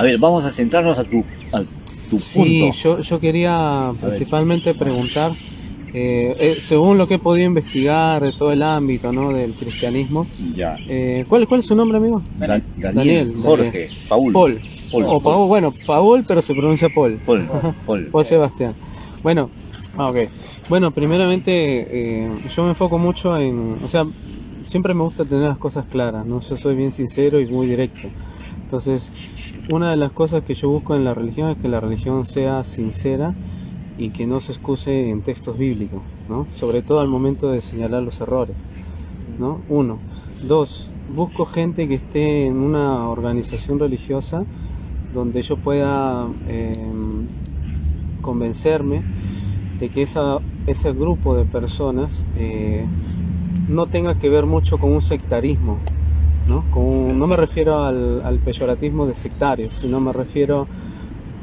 A ver, vamos a centrarnos a tu punto. Sí, yo quería principalmente preguntar, según lo que he podido investigar de todo el ámbito, ¿no?, del cristianismo, Ya. ¿cuál es su nombre, amigo? Daniel, Jorge, Paul. Paul, bueno, Paul, pero se pronuncia Paul. Paul. Sebastián. Bueno, ok. Bueno, primeramente yo me enfoco mucho o sea, siempre me gusta tener las cosas claras, ¿no? Yo soy bien sincero y muy directo. Entonces, una de las cosas que yo busco en la religión es que la religión sea sincera y que no se excuse en textos bíblicos, ¿no? Sobre todo al momento de señalar los errores, ¿no? 1. 2. Busco gente que esté en una organización religiosa donde yo pueda convencerme de que ese grupo de personas no tenga que ver mucho con un sectarismo, ¿no? No me refiero al peyoratismo de sectarios, sino me refiero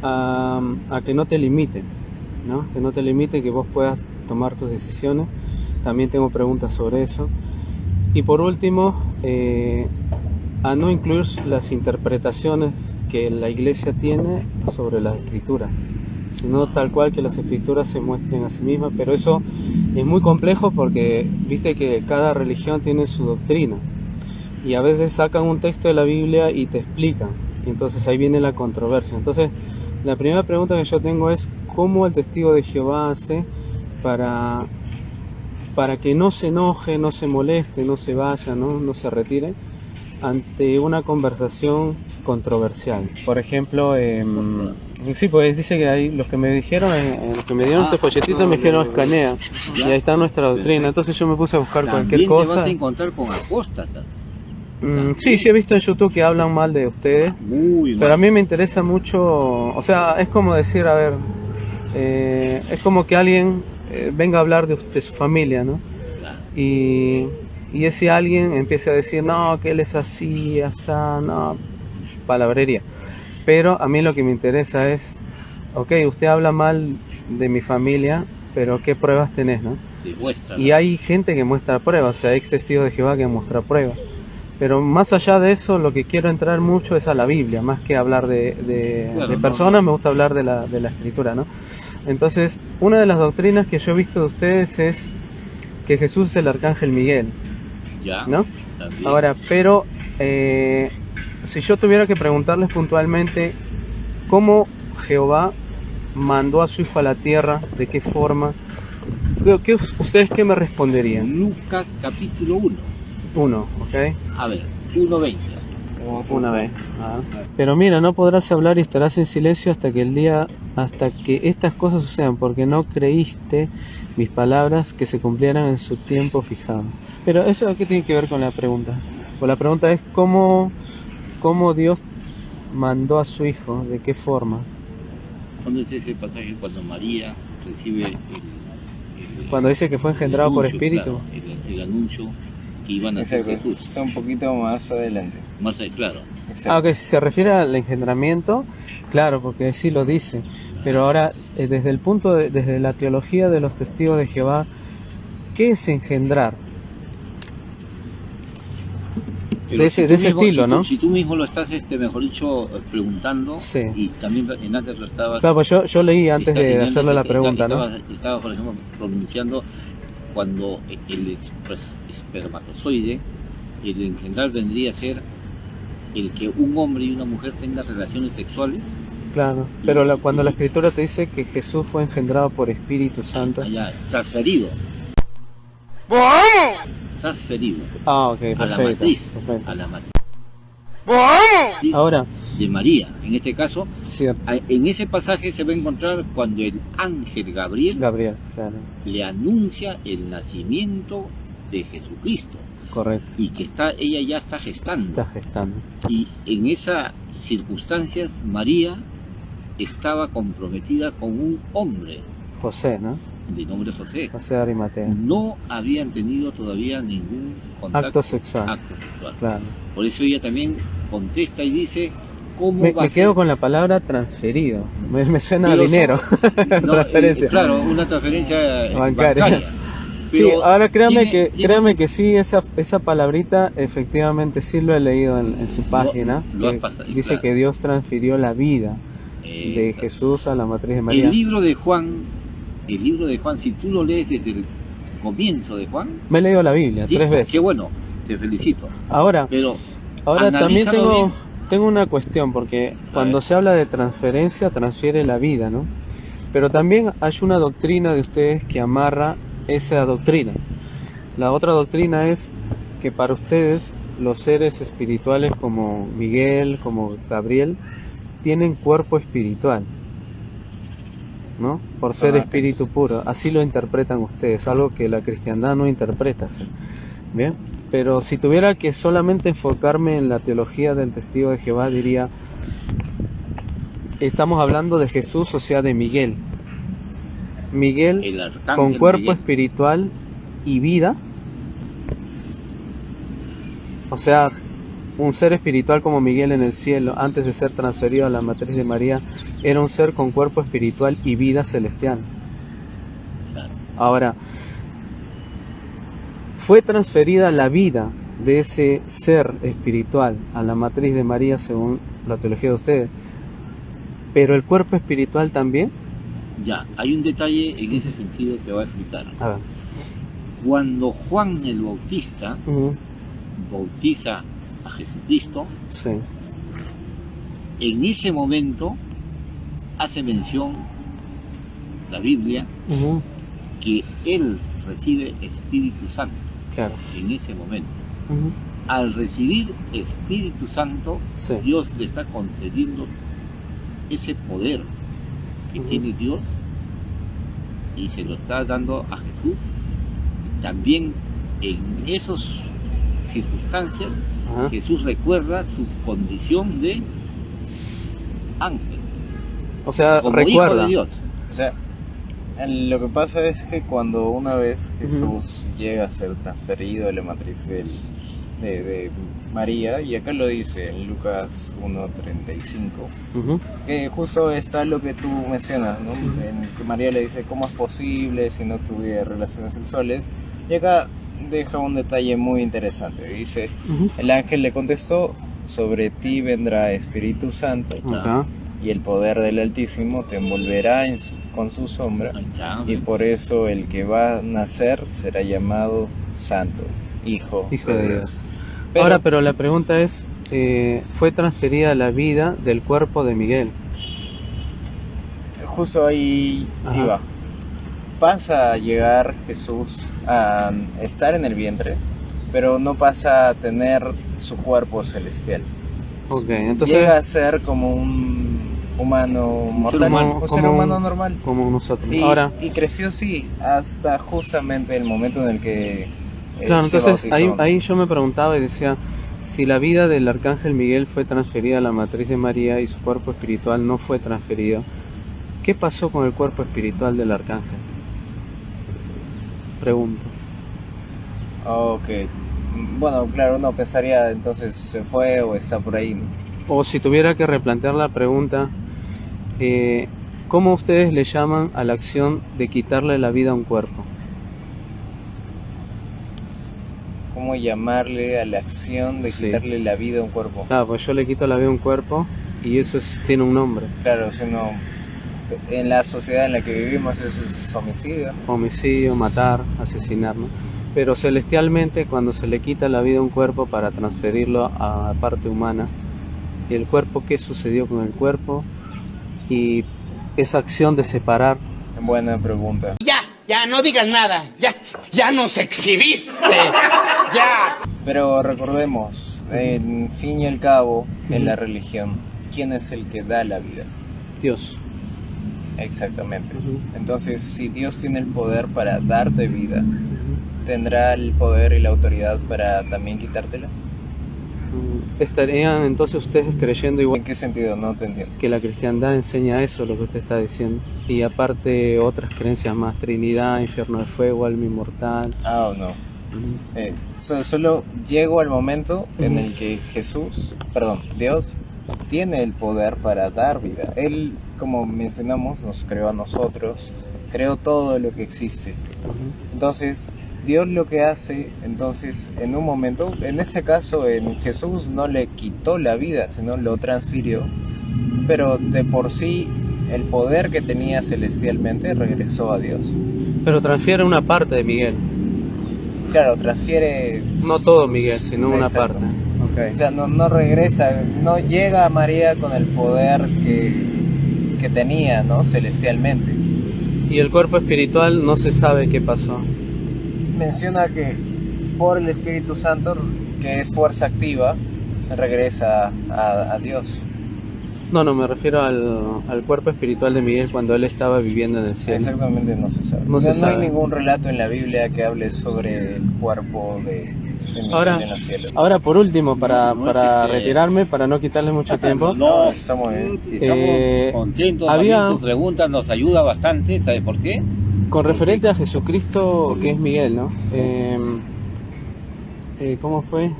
a que no te limiten, ¿no? Que no te limite, que vos puedas tomar tus decisiones. También tengo preguntas sobre eso. Y por último, a no incluir las interpretaciones que la iglesia tiene sobre las escrituras, sino tal cual que las escrituras se muestren a sí mismas. Pero eso es muy complejo porque viste que cada religión tiene su doctrina y a veces sacan un texto de la Biblia y te explican, y entonces ahí viene la controversia. Entonces la primera pregunta que yo tengo es ¿cómo el testigo de Jehová hace para que no se enoje, no se moleste, no se vaya, no se retire ante una conversación controversial? Por ejemplo, sí, pues dice que ahí los que me dijeron, los que me dieron este folletito me dijeron escanea, y ahí está nuestra doctrina. Entonces yo me puse a buscar cualquier cosa. También te vas a encontrar con apóstatas. Sí, he visto en YouTube que hablan mal de ustedes, pero a mí me interesa mucho, o sea, es como decir, a ver, es como que alguien venga a hablar de su familia, ¿no? Y ese alguien empieza a decir, no, que él es así, asá, no, palabrería. Pero a mí lo que me interesa es, ok, usted habla mal de mi familia, pero ¿qué pruebas tenés, no? Y hay gente que muestra pruebas, o sea, hay ex testigos de Jehová que muestra pruebas. Pero más allá de eso, lo que quiero entrar mucho es a la Biblia, más que hablar de personas, me gusta hablar de la escritura, ¿no? Entonces, una de las doctrinas que yo he visto de ustedes es que Jesús es el arcángel Miguel, ¿no? También. Ahora, pero si yo tuviera que preguntarles puntualmente cómo Jehová mandó a su hijo a la tierra, de qué forma, ¿ustedes qué me responderían? Lucas capítulo 1. 1, ¿ok? A ver, 1:20. Una vez. Pero mira, no podrás hablar y estarás en silencio hasta que estas cosas sucedan, porque no creíste mis palabras que se cumplieran en su tiempo fijado. Pero eso, ¿qué tiene que ver con la pregunta? Pues la pregunta es cómo Dios mandó a su hijo, de qué forma. ¿Dónde es ese pasaje cuando María recibe cuando dice que fue engendrado anuncio, por espíritu? Claro, el anuncio que iban a hacer Jesús. Está un poquito más adelante. Claro. Ok, si se refiere al engendramiento, claro, porque sí lo dice. Pero ahora, desde la teología de los testigos de Jehová, ¿qué es engendrar? Pero de ese estilo, ¿no? Si tú mismo lo estás, mejor dicho, preguntando, sí. Y también antes lo estabas... Claro, pues yo leí antes de hacerle la pregunta, ¿no? Estaba, por ejemplo, pronunciando cuando el espermatozoide, el engendrar vendría a ser el que un hombre y una mujer tengan relaciones sexuales. Claro, pero cuando la escritura te dice que Jesús fue engendrado por Espíritu Santo... Allá, transferido. ¡Vamos! Transferido. Ok, perfecto. A la matriz. ¡Vamos! Ahora, de María, en este caso, cierto. En ese pasaje se va a encontrar cuando el ángel Gabriel, claro, le anuncia el nacimiento de Jesucristo. Correcto. Y que ella ya está gestando. Y en esas circunstancias María estaba comprometida con un hombre. José, ¿no? De nombre José. José de Arimatea. No habían tenido todavía ningún contacto. Acto sexual. Claro. Por eso ella también contesta y dice, ¿cómo me me quedo con la palabra transferido. Me suena a dinero. Transferencia. Claro, una transferencia bancaria. Sí, Pero ahora créame tiene- créame que sí, esa palabrita efectivamente sí lo he leído en su página. lo has Que pasado, dice claro. que Dios transfirió la vida de Exacto. Jesús a la matriz de El María. libro de Juan, si tú lo lees desde el comienzo de Juan, Me he leído la Biblia sí, 3 veces. qué bueno, te felicito. Ahora Pero también analízalo bien. tengo una cuestión, porque cuando ver. se habla de transferencia, transfiere la vida, ¿no? Pero también hay una doctrina de ustedes que amarra esa doctrina. La otra doctrina es que para ustedes los seres espirituales como Miguel, como Gabriel, tienen cuerpo espiritual, ¿no? Por ser Son espíritu puro. Así lo interpretan ustedes, algo que la cristiandad no interpreta, ¿sí? Bien, pero si tuviera que solamente enfocarme en la teología del testigo de Jehová, diría, estamos hablando de Jesús, o sea, de Miguel. Miguel El arcángel con cuerpo Miguel. espiritual y vida, o sea, un ser espiritual como Miguel en el cielo, antes de ser transferido a la matriz de María, era un ser con cuerpo espiritual y vida celestial. Claro. Ahora, fue transferida la vida de ese ser espiritual a la matriz de María según la teología de ustedes, pero el cuerpo espiritual también. Ya, hay un detalle en ese sentido que va a explicar. A ver. Cuando Juan el Bautista Ujú. bautiza a Jesucristo, Sí. en ese momento hace mención la Biblia Ujú. que él recibe Espíritu Santo Claro. en ese momento. Ujú. Al recibir Espíritu Santo, Sí. Dios le está concediendo ese poder que Ujú. tiene Dios y se lo está dando a Jesús. También en esas circunstancias, Ajá. Jesús recuerda su condición de ángel, O sea, como hijo recuerda. de Dios. O sea, lo que pasa es que cuando una vez Jesús llega a ser transferido de la matriz de María, y acá lo dice en Lucas 1:35, Ujú. que justo está lo que tú mencionas, ¿no? En que María le dice cómo es posible si no tuviera relaciones sexuales, y acá deja un detalle muy interesante. Dice, Ujú. el ángel le contestó, sobre ti vendrá Espíritu Santo, Ajá. y el poder del Altísimo te envolverá con su sombra, Ahí está. y por eso el que va a nacer será llamado Santo, Hijo de Dios. Ahora, pero la pregunta es, ¿fue transferida la vida del cuerpo de Miguel? Justo ahí Ajá. iba. Pasa a llegar Jesús a estar en el vientre, pero no pasa a tener su cuerpo celestial. Ok, entonces, Llega a ser como un humano mortal, humano, un ser humano normal. como nosotros. Y, Ahora, y creció sí, hasta justamente el momento en el que claro, se entonces bautizó. ahí yo me preguntaba y decía, si la vida del arcángel Miguel fue transferida a la matriz de María y su cuerpo espiritual no fue transferido, ¿qué pasó con el cuerpo espiritual del arcángel? Pregunto. Ok. Bueno, claro, uno pensaría entonces se fue o está por ahí, ¿no? O si tuviera que replantear la pregunta, ¿cómo ustedes le llaman a la acción de quitarle la vida a un cuerpo? ¿Cómo llamarle a la acción de Sí. quitarle la vida a un cuerpo? Claro, pues yo le quito la vida a un cuerpo y eso tiene un nombre. Claro, si no, en la sociedad en la que vivimos eso es homicidio. Homicidio, matar, asesinar, ¿no? Pero celestialmente, cuando se le quita la vida a un cuerpo para transferirlo a parte humana, ¿y el cuerpo qué sucedió con el cuerpo? Y esa acción de separar, Buena pregunta. Ya, no digas nada. Ya nos exhibiste. Ya. Pero recordemos, en fin y al cabo, en la religión, ¿quién es el que da la vida? Dios. Exactamente. Ujú. Entonces, si Dios tiene el poder para darte vida, ¿tendrá el poder y la autoridad para también quitártela? ¿Estarían entonces ustedes creyendo igual ¿En qué sentido? No te entiendo. que la cristiandad enseña eso, lo que usted está diciendo? Y aparte otras creencias más, Trinidad, infierno de fuego, alma inmortal. Ah, o no. Solo llego al momento en el que Dios, tiene el poder para dar vida. Él, como mencionamos, nos creó a nosotros, creó todo lo que existe. Ujú. Entonces, Dios lo que hace, entonces, en un momento, en este caso, en Jesús no le quitó la vida, sino lo transfirió, pero de por sí el poder que tenía celestialmente regresó a Dios. Pero transfiere una parte de Miguel. Claro, transfiere... No todo Miguel, sino una Exacto. parte. Okay. O sea, no regresa, no llega a María con el poder que tenía, ¿no? Celestialmente. Y el cuerpo espiritual no se sabe qué pasó. Menciona que por el Espíritu Santo, que es fuerza activa, regresa a Dios. No, me refiero al cuerpo espiritual de Miguel cuando él estaba viviendo en el cielo. Exactamente, no se sabe. No se No hay sabe. ningún relato en la Biblia que hable sobre el cuerpo de Miguel en los cielos. Ahora por último, para No, retirarme, para no quitarles mucho tiempo, No, Está muy bien. estamos contentos. había- Había... Tu pregunta nos ayuda bastante, ¿sabes por qué? con referente a Jesucristo, que es Miguel, ¿no? ¿Cómo fue?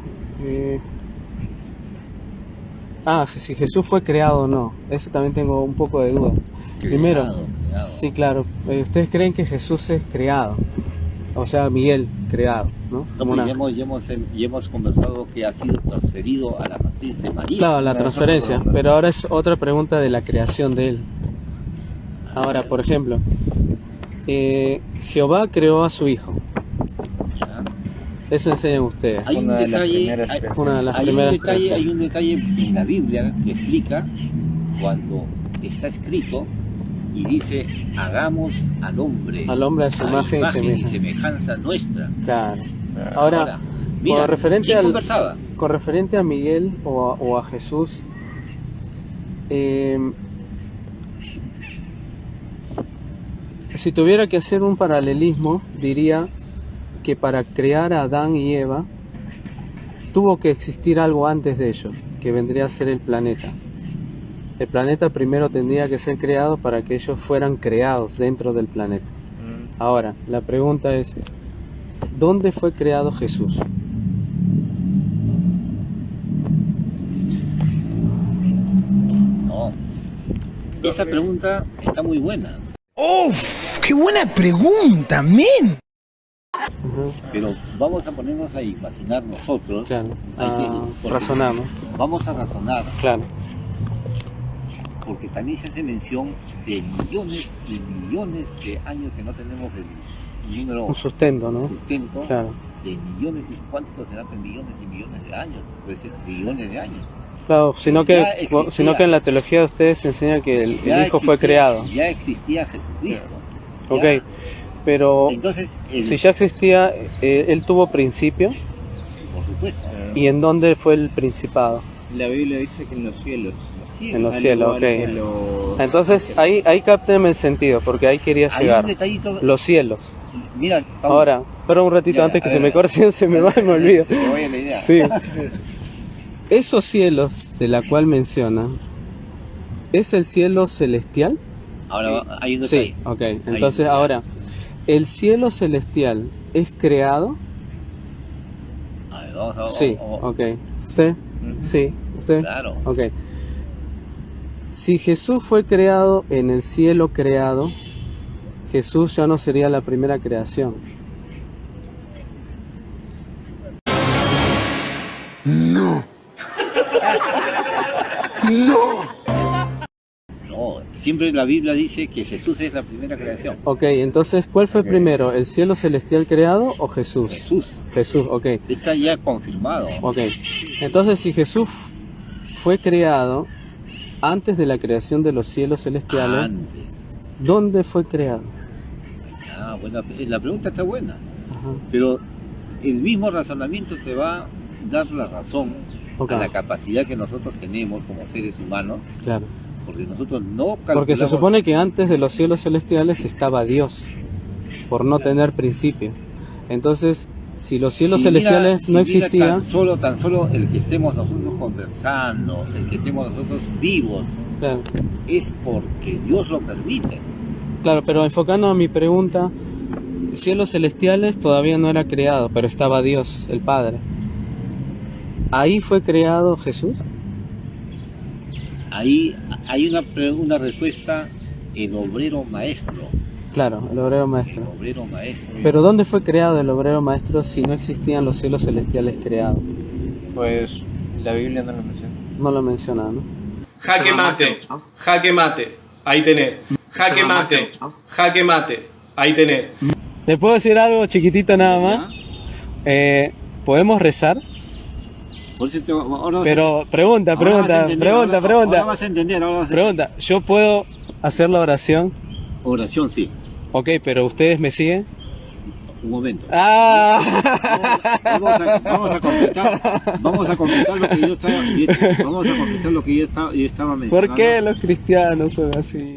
Si Jesús fue creado o no. Eso también tengo un poco de duda. Primero, Creado. sí, claro. Ustedes creen que Jesús es creado. O sea, Miguel creado, ¿no? No, Como pero una- ya hemos conversado que ha sido transferido a la matriz de María. Claro, la Eso transferencia. no. Pero ahora es otra pregunta de la creación de él. Ahora, por ejemplo, Jehová creó a su hijo. ¿Ya? Eso enseñan ustedes. Hay un Una de las detalle, primeras hay- creaciones. Una de las hay primeras un detalle, creaciones. hay un detalle en la Biblia que explica cuando está escrito y dice hagamos al hombre A su imagen y semejanza nuestra. Claro. Ahora, mira, con referente ¿quién al- conversaba? con referente a Miguel o a Jesús, si tuviera que hacer un paralelismo, diría que para crear a Adán y Eva tuvo que existir algo antes de ello, que vendría a ser el planeta. El planeta primero tendría que ser creado para que ellos fueran creados dentro del planeta. Ahora, la pregunta es, ¿dónde fue creado Jesús? No. Esa pregunta está muy buena, ¡Uf! ¡Qué buena pregunta, men! pero vamos a ponernos a imaginar nosotros. Claro, Hay que- porque razonamos, Vamos a razonar, claro. porque también se hace mención de millones y millones de años que no tenemos el número Un sustento, ¿no? sustento, Claro. de millones y cuántos serán pues, millones y millones de años, puede ser trillones de años. Claro, sino Ya que, existía. sino que en la teología de ustedes se enseña que el Ya Hijo fue existía- creado. Ya existía Jesucristo. Ya. Ok, pero Entonces, si ya existía, él tuvo principio, por supuesto, ¿y en dónde fue el principado? La Biblia dice que en los cielos. En los Al cielos, igual ok. que los- Entonces ahí captenme el sentido, porque ahí quería hay llegar. un detallito. Los cielos. Mira, Pablo, Ahora, pero un ratito Ya, antes que a se ver, me corte, se me va y me olvido. se te vaya la idea. Sí. Esos cielos de la cual menciona, ¿es el cielo celestial? Ahora hay un Sí, detalle. ok. Entonces ahora, ¿el cielo celestial es creado? A ver, vamos, Sí, ok. ¿Usted? Sí, ¿usted? Claro. Ok. Si Jesús fue creado en el cielo creado, Jesús ya no sería la primera creación. No, siempre la Biblia dice que Jesús es la primera creación. Ok, entonces, ¿cuál fue primero? ¿El cielo celestial creado o Jesús? Jesús Jesús, ok. está ya confirmado. Ok. Entonces, si Jesús fue creado antes de la creación de los cielos celestiales, Antes. ¿dónde fue creado? Bueno, la pregunta está buena, Ajá. pero el mismo razonamiento se va a dar la razón Ok. a la capacidad que nosotros tenemos como seres humanos, Claro. porque nosotros no calculamos. Porque se supone que antes de los cielos celestiales estaba Dios, por no tener principio. Entonces, si los cielos Si mira- celestiales si no mira existían, tan solo el que estemos nosotros conversando, el que estemos nosotros vivos, claro, es porque Dios lo permite. claro, pero enfocando a mi pregunta, cielos celestiales todavía no era creado, pero estaba Dios, el Padre. ¿Ahí fue creado Jesús? Ahí hay una respuesta, el obrero maestro. Claro, el obrero maestro. El obrero maestro. Pero ¿dónde fue creado el obrero maestro si no existían los cielos celestiales creados? Pues la Biblia no lo menciona. No lo menciona, ¿no? Jaque mate, jaque mate, ahí tenés. Jaque mate, jaque mate, ahí tenés. ¿Le puedo decir algo chiquitito nada más? ¿Podemos rezar? Por eso ahora Pero pregunta. Ahora vas a entender. Pregunta, ¿yo puedo hacer la oración? Oración, sí. Ok, pero ¿ustedes me siguen? Un momento. ¡Ah! Vamos a completar lo que yo estaba, yo estaba mencionando. ¿Por qué los cristianos son así?